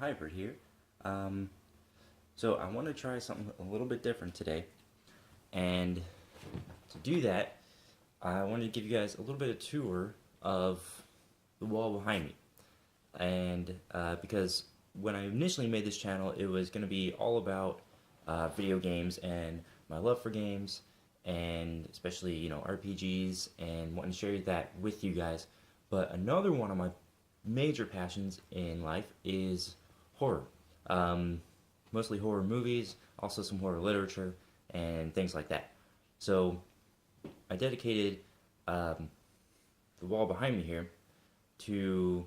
Hybrid here. So I want to try something a little bit different today, and to do that, I wanted to give you guys a little bit of tour of the wall behind me. And because when I initially made this channel, it was going to be all about video games and my love for games, and especially RPGs, and wanting to share that with you guys. But another one of my major passions in life is horror. Mostly horror movies, also some horror literature, and things like that. So I dedicated the wall behind me here to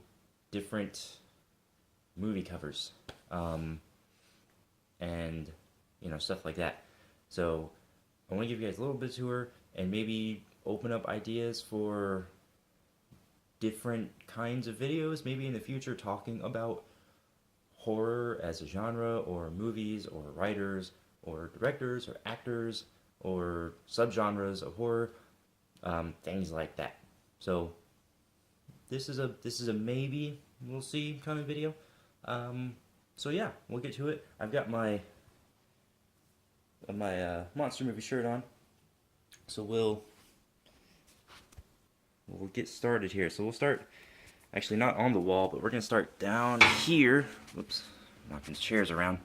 different movie covers, and stuff like that. So I want to give you guys a little bit of tour and maybe open up ideas for different kinds of videos, maybe in the future talking about horror as a genre, or movies, or writers, or directors, or actors, or subgenres of horror, things like that. So this is a maybe we'll see kind of video. So yeah, we'll get to it. I've got my monster movie shirt on, so we'll get started here. So we'll start, actually not on the wall, but we're gonna start down here. Whoops, knocking the chairs around.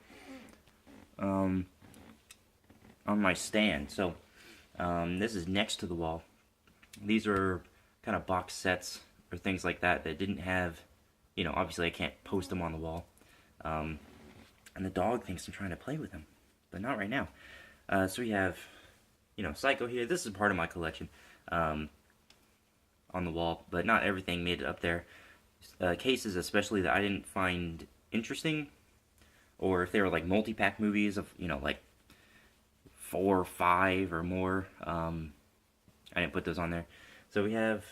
On my stand. So this is next to the wall. These are kind of box sets or things like that that didn't have, obviously I can't post them on the wall. And the dog thinks I'm trying to play with him, but not right now. So we have, Psycho here. This is part of my collection on the wall, but not everything made it up there. Cases especially that I didn't find interesting, or if they were like multi-pack movies of, like 4 or 5 or more, I didn't put those on there. So we have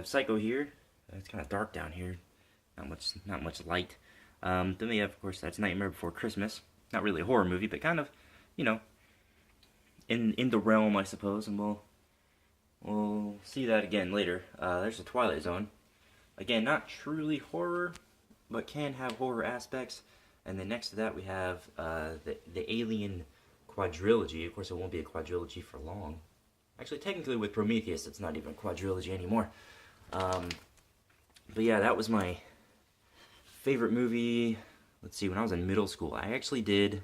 Psycho here. It's kind of dark down here, not much light. Then we have, of course, that's Nightmare Before Christmas. Not really a horror movie, but kind of, in the realm, I suppose. And we'll see that again later. There's the Twilight Zone. Again, not truly horror, but can have horror aspects. And then next to that we have the Alien quadrilogy. Of course, it won't be a quadrilogy for long. Actually, technically with Prometheus, it's not even a quadrilogy anymore. But yeah, that was my favorite movie. Let's see, when I was in middle school, I actually did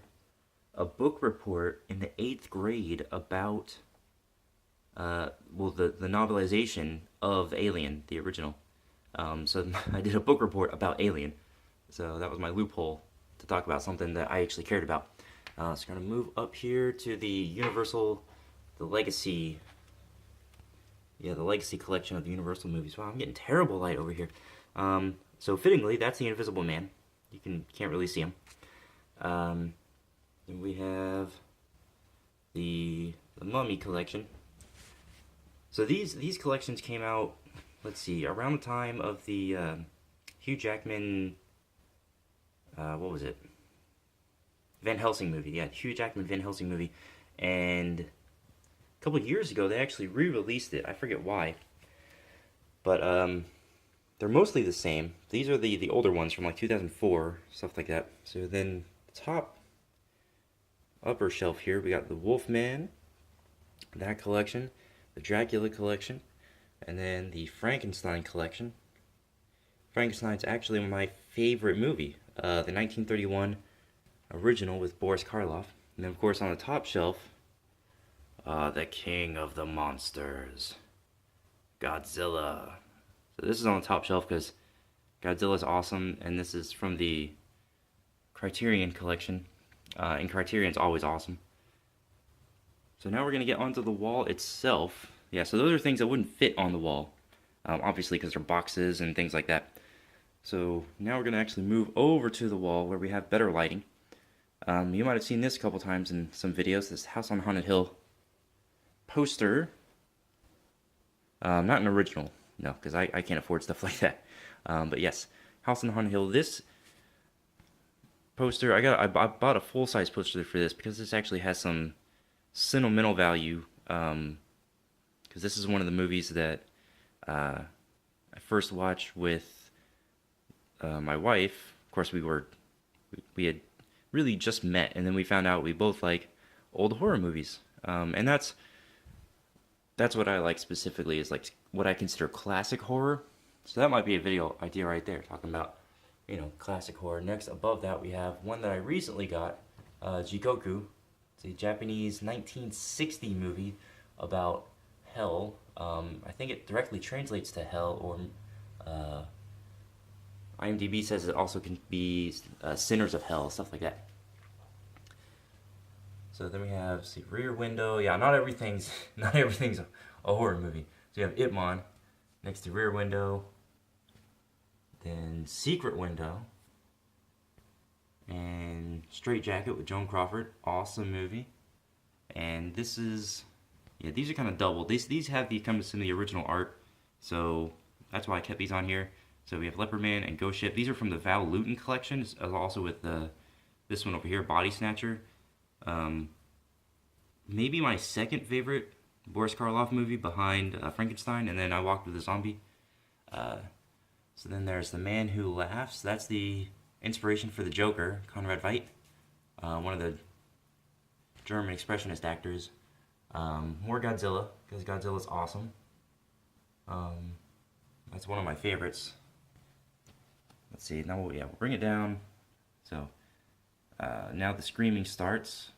a book report in the 8th grade about, the novelization of Alien, the original. So I did a book report about Alien. So that was my loophole to talk about something that I actually cared about. So I'm going to move up here to the Legacy. Yeah, the Legacy collection of the Universal movies. Wow, I'm getting terrible light over here. So fittingly, that's the Invisible Man. You can't really see him. Then we have the Mummy collection. So these collections came out, let's see, around the time of the Hugh Jackman, what was it? Van Helsing movie. Yeah, Hugh Jackman Van Helsing movie. And a couple years ago, they actually re-released it. I forget why. But they're mostly the same. These are the older ones from like 2004, stuff like that. So then the top upper shelf here, we got the Wolfman, that collection, the Dracula collection, and then the Frankenstein collection. Frankenstein's actually my favorite movie, the 1931 original with Boris Karloff. And then of course on the top shelf, the King of the Monsters, Godzilla. So this is on the top shelf because Godzilla's awesome, and this is from the Criterion collection, and Criterion's always awesome. So now we're going to get onto the wall itself. Yeah, so those are things that wouldn't fit on the wall, obviously because they're boxes and things like that. So now we're going to actually move over to the wall where we have better lighting. You might have seen this a couple times in some videos, this House on Haunted Hill poster. Not an original, no, because I can't afford stuff like that. But yes, House on Haunted Hill. This poster, I bought a full-size poster for this because this actually has some sentimental value. Because this is one of the movies that I first watched with my wife. Of course, we were we had really just met, and then we found out we both like old horror movies. And that's what I like specifically, is like what I consider classic horror. So that might be a video idea right there, talking about, classic horror. Next, above that, we have one that I recently got, Jigoku. It's a Japanese 1960 movie about hell. I think it directly translates to hell, or uh, IMDb says it also can be Sinners of Hell, stuff like that. So then we have, see, Rear Window. Yeah, not everything's not everything's a horror movie. So you have Ip Man next to Rear Window, then Secret Window, and Straight Jacket with Joan Crawford. Awesome movie. And this is, yeah, these are kind of double. These have the comes in the original art, so that's why I kept these on here. So we have Leopard Man and Ghost Ship. These are from the Val Lewton collection, also with this one over here, Body Snatcher. Maybe my second favorite Boris Karloff movie behind Frankenstein, and then I Walked with a Zombie. So then there's The Man Who Laughs. That's the inspiration for the Joker, Conrad Veidt, one of the German expressionist actors. More Godzilla, because Godzilla's awesome. That's one of my favorites. Let's see, now we'll bring it down. So now the screaming starts.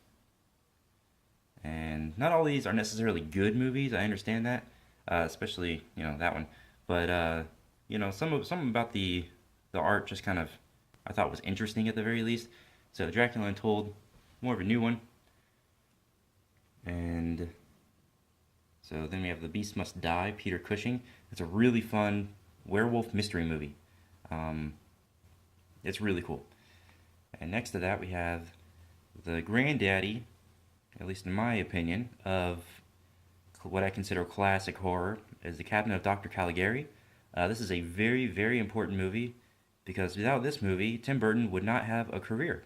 And not all these are necessarily good movies, I understand that. Especially, that one. But some about the art just kind of, I thought, was interesting at the very least. So Dracula Untold, more of a new one. And so then we have The Beast Must Die, Peter Cushing. It's a really fun werewolf mystery movie. It's really cool. And next to that we have the granddaddy, at least in my opinion, of what I consider classic horror, is The Cabinet of Dr. Caligari. This is a very, very important movie, because without this movie, Tim Burton would not have a career.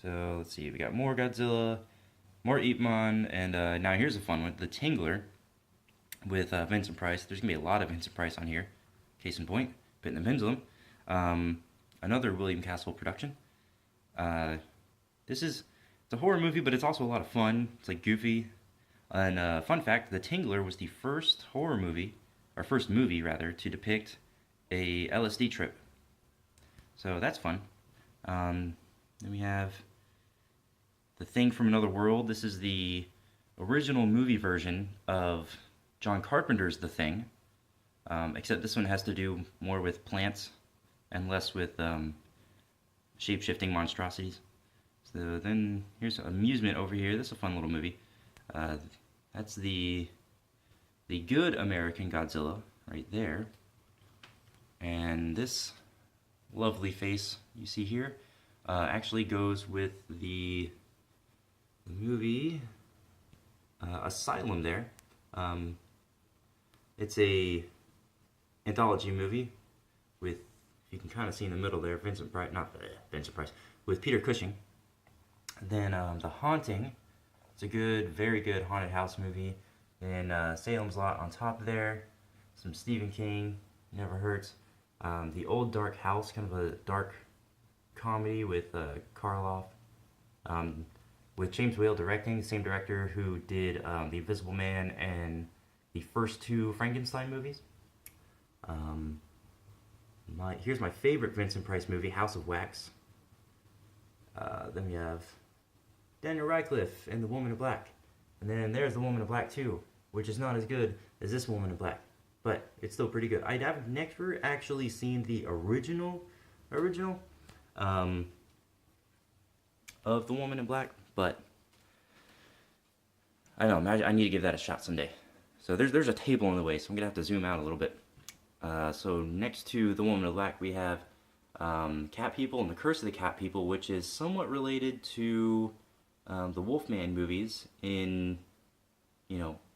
So let's see, we got more Godzilla, more Ip Man, and now here's a fun one, The Tingler, with Vincent Price. There's going to be a lot of Vincent Price on here. Case in point, Pit and the Pendulum. Another William Castle production. It's a horror movie, but it's also a lot of fun. It's like goofy. And fun fact, The Tingler was the first movie rather, to depict a LSD trip. So that's fun. Then we have The Thing from Another World. This is the original movie version of John Carpenter's The Thing, except this one has to do more with plants and less with shape-shifting monstrosities. So then here's Amusement over here. This is a fun little movie. That's the good American Godzilla right there. And this lovely face you see here actually goes with the movie Asylum there. It's a anthology movie with, you can kind of see in the middle there, Vincent Price, with Peter Cushing. Then The Haunting, it's a good, very good haunted house movie. And Salem's Lot on top there. Some Stephen King, never hurts. The Old Dark House, kind of a dark comedy with Karloff. With James Whale directing, the same director who did The Invisible Man and the first two Frankenstein movies. Here's my favorite Vincent Price movie, House of Wax. Then we have Daniel Radcliffe and The Woman in Black. And then there's The Woman in Black 2, which is not as good as this Woman in Black, but it's still pretty good. I've never actually seen the original of The Woman in Black, but I don't know, I need to give that a shot someday. So there's a table in the way, so I'm going to have to zoom out a little bit. So next to The Woman in Black, we have Cat People and The Curse of the Cat People, which is somewhat related to the Wolfman movies in,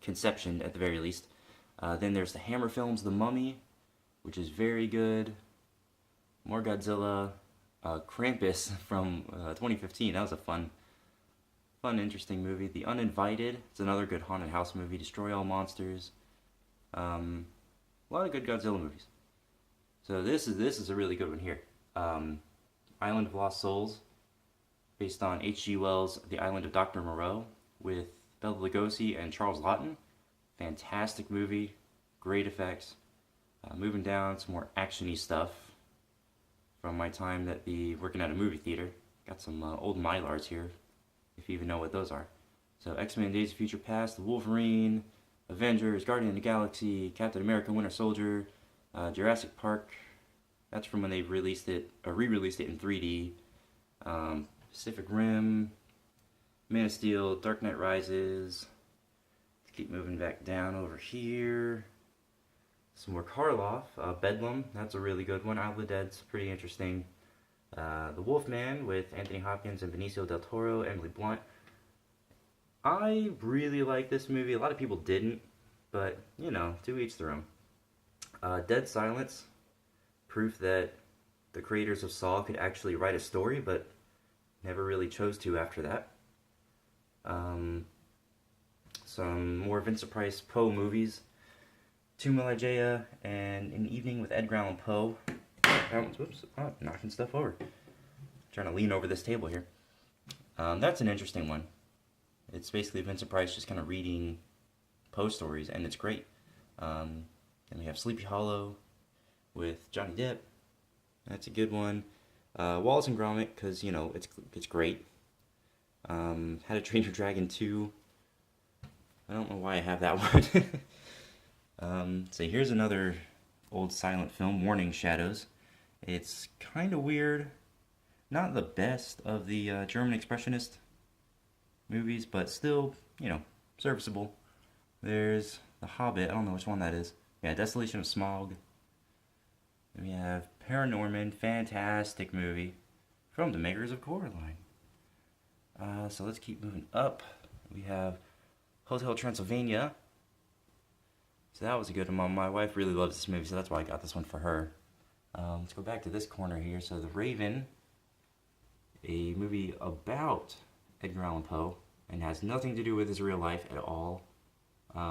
conception at the very least. Then there's the Hammer films, The Mummy, which is very good. More Godzilla. Krampus from 2015. That was a fun, interesting movie. The Uninvited. It's another good haunted house movie. Destroy All Monsters. A lot of good Godzilla movies. So this is a really good one here. um, Island of Lost Souls, based on H.G. Wells' The Island of Dr. Moreau, with Bela Lugosi and Charles Laughton. Fantastic movie, great effects. Moving down, some more actiony stuff from my time working at a movie theater. Got some old Mylars here, if you even know what those are. So X-Men: Days of Future Past, The Wolverine, Avengers, Guardian of the Galaxy, Captain America: Winter Soldier, Jurassic Park. That's from when they released it, or re-released it in 3D. Pacific Rim, Man of Steel, Dark Knight Rises. Let's keep moving back down over here. Some more Karloff, Bedlam. That's a really good one. Isle of the Dead's pretty interesting. The Wolfman with Anthony Hopkins and Benicio del Toro, Emily Blunt. I really like this movie. A lot of people didn't, but to each their own. Dead Silence, proof that the creators of Saw could actually write a story, but never really chose to after that. Some more Vincent Price Poe movies. Tomb of Ligeia and An Evening with Edgar Allan Poe. Whoops, knocking stuff over. Trying to lean over this table here. That's an interesting one. It's basically Vincent Price just kind of reading Poe stories, and it's great. Then we have Sleepy Hollow with Johnny Depp. That's a good one. Wallace and Gromit, because, it's great. How to Train Your Dragon 2. I don't know why I have that one. So here's another old silent film, Warning Shadows. It's kind of weird. Not the best of the German Expressionist movies, but still, serviceable. There's The Hobbit. I don't know which one that is. Yeah, Desolation of Smaug. Then we have Paranorman, fantastic movie from the makers of Coraline. So let's keep moving up. We have Hotel Transylvania. So that was a good one. My wife really loves this movie, so that's why I got this one for her. Let's go back to this corner here. So The Raven, a movie about Edgar Allan Poe, and has nothing to do with his real life at all.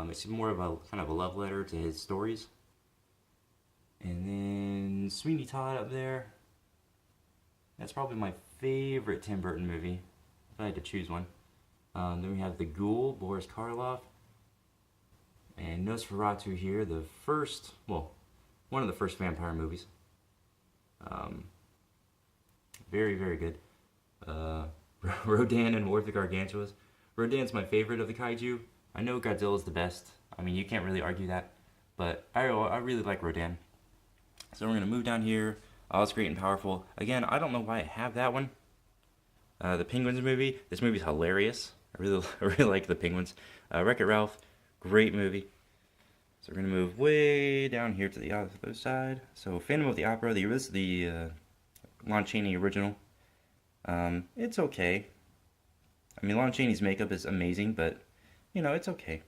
It's more of a kind of a love letter to his stories. And then Sweeney Todd up there. That's probably my favorite Tim Burton movie, if I had to choose one. Then we have The Ghoul, Boris Karloff. And Nosferatu here, one of the first vampire movies. Very, very good. Rodan and War of the Gargantuas. Rodan's my favorite of the kaiju. I know Godzilla's the best. I mean, you can't really argue that. But I really like Rodan. So we're going to move down here. Oh, it's Great and Powerful. Again, I don't know why I have that one. The Penguins movie. This movie's hilarious. I really like the Penguins. Wreck-It Ralph. Great movie. So we're going to move way down here to the other side. So Phantom of the Opera. The Lon Chaney original. It's okay. I mean, Lon Chaney's makeup is amazing, but, it's okay.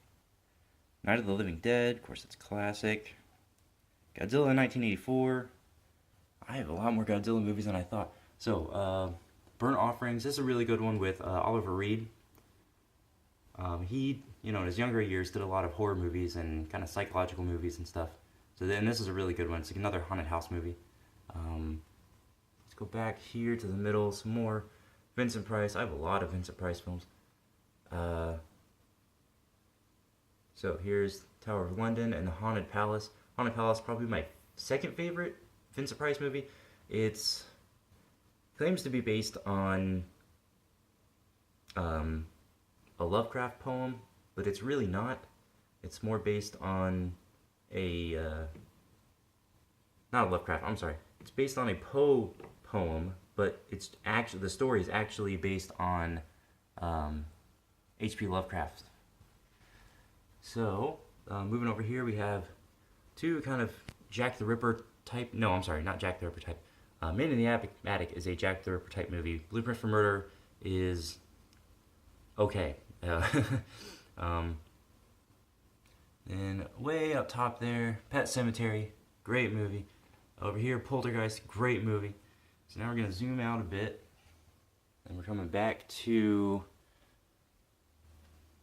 Night of the Living Dead. Of course, it's classic. Godzilla 1984. I have a lot more Godzilla movies than I thought. So, Burnt Offerings. This is a really good one with Oliver Reed. He, in his younger years, did a lot of horror movies and kind of psychological movies and stuff. So then this is a really good one. It's like another haunted house movie. Let's go back here to the middle. Some more Vincent Price. I have a lot of Vincent Price films. So here's Tower of London and The Haunted Palace. Haunted Palace, probably my second favorite Vincent Price movie. It's claims to be based on a Lovecraft poem, but it's really not. It's more based on not a Lovecraft, I'm sorry. It's based on a Poe poem, but the story is actually based on H.P. Lovecraft. So, moving over here, we have two kind of Jack the Ripper type. No, I'm sorry, not Jack the Ripper type. Man in the Attic is a Jack the Ripper type movie. Blueprint for Murder is okay. Then way up top there, Pet Sematary, great movie. Over here, Poltergeist, great movie. So now we're going to zoom out a bit, and we're coming back to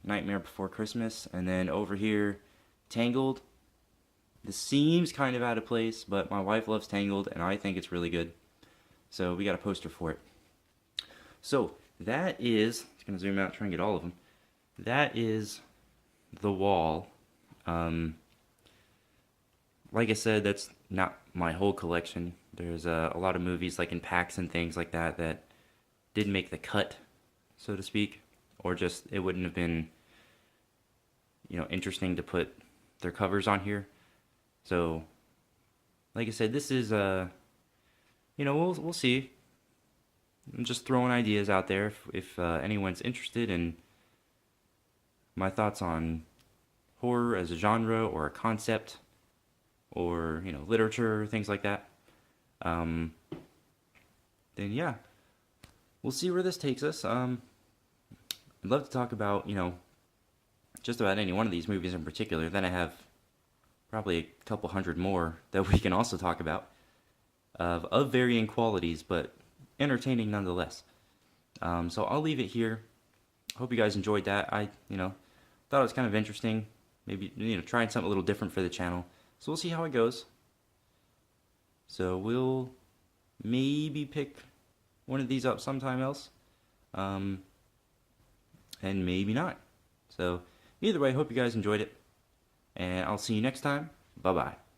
Nightmare Before Christmas, and then over here, Tangled. This seems kind of out of place, but my wife loves Tangled, and I think it's really good. So we got a poster for it. So that is, just gonna zoom out, try and get all of them. That is the wall. Like I said, that's not my whole collection. There's a lot of movies like in packs and things like that that didn't make the cut, so to speak, or just it wouldn't have been, interesting to put their covers on here. So, like I said, this is we'll see. I'm just throwing ideas out there if anyone's interested in my thoughts on horror as a genre or a concept or literature, things like that. Then yeah, we'll see where this takes us. I'd love to talk about just about any one of these movies in particular. Then I have probably a couple hundred more that we can also talk about of varying qualities, but entertaining nonetheless. So I'll leave it here. Hope you guys enjoyed that. I thought it was kind of interesting. Maybe trying something a little different for the channel. So we'll see how it goes. So we'll maybe pick one of these up sometime else. And maybe not. So either way, hope you guys enjoyed it. And I'll see you next time. Bye-bye.